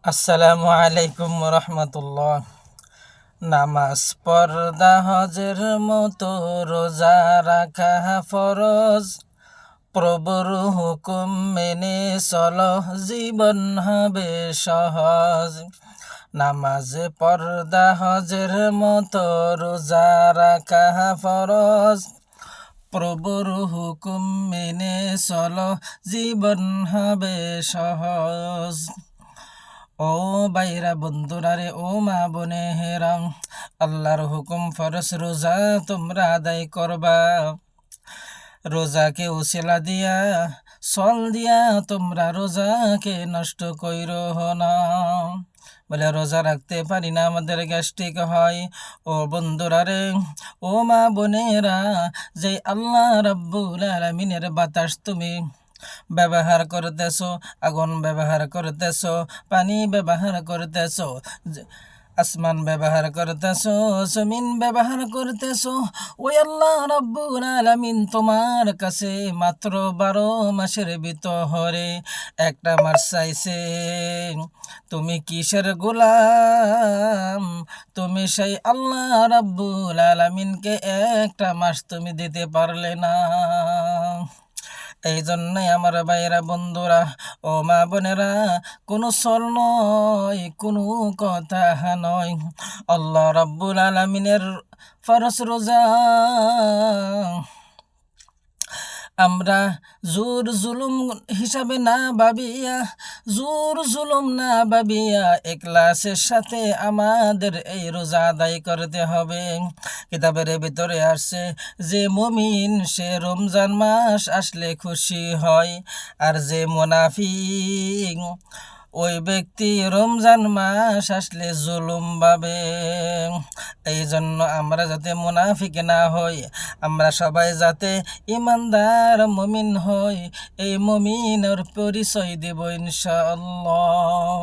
আসসালামু আলাইকুম রহমতুল্লাহ। নামাজ পর্দা হজের মতো রোজা রাখা ফরজ। প্রভুর হুকুম মেনে চলো, জীবন হবে সহজ। নামাজ পর্দা হজের মতো রোজা রাখা ফরজ। প্রভুর হুকুম মেনে চলো, জীবন হবে সহজ। ও বাইরা বন্ধুরা রে, ও মা বোনে হেরাম, আল্লাহর হুকুম ফরজ রোজা তোমরা আদায় করবা। রোজাকে উসিলা দিয়া সল দিয়া তোমরা রোজাকে নষ্ট কইরো না। বলে রোজা রাখতে পারি না, আমাদের গ্যাস্ট্রিক হয়। ও বন্ধুরা রে, ও মা বোনেরা, যে আল্লাহ রাব্বুল আলামিনের বাতাস তুমি ব্যবহার করতেছো, আগুন ব্যবহার করতেছো, পানি ব্যবহার করতেছো, আসমান ব্যবহার করতেছো, জমিন ব্যবহার করতেছো, ওই আল্লাহ রাব্বুল আলামিন তোমার কাছে মাত্র 12 মাসের ভিতরে একটা মাস চাইছে। তুমি কিসের গোলাম? তুমি সেই আল্লাহ রাব্বুল আলামিনকে একটা মাস তুমি দিতে পারলে না। এই জন্যই আমার ভাইয়েরা বন্ধুরা, ও মা বোনেরা, কোনো সল নয়, কোনো কথা নয়, আল্লাহ রাব্বুল আলামিনের ফরজ রোজা আমরা জোর জুলুম হিসাবে না ভাবিয়া, জোর জুলুম না ভাবিয়া ইখলাসের সাথে আমাদের এই রোজা আদায় করতে হবে। কিতাবের ভিতরে আসছে যে মুমিন সে রমজান মাস আসলে খুশি হয়, আর যে মুনাফিক ওই ব্যক্তি রমজান মাস আসলে জুলুম ভাবে। এই জন্য আমরা যাতে মুনাফিক না হই, আমরা সবাই যাতে ইমানদার মুমিন হই, এই মুমিনের পরিচয় দেব ইনশাআল্লাহ।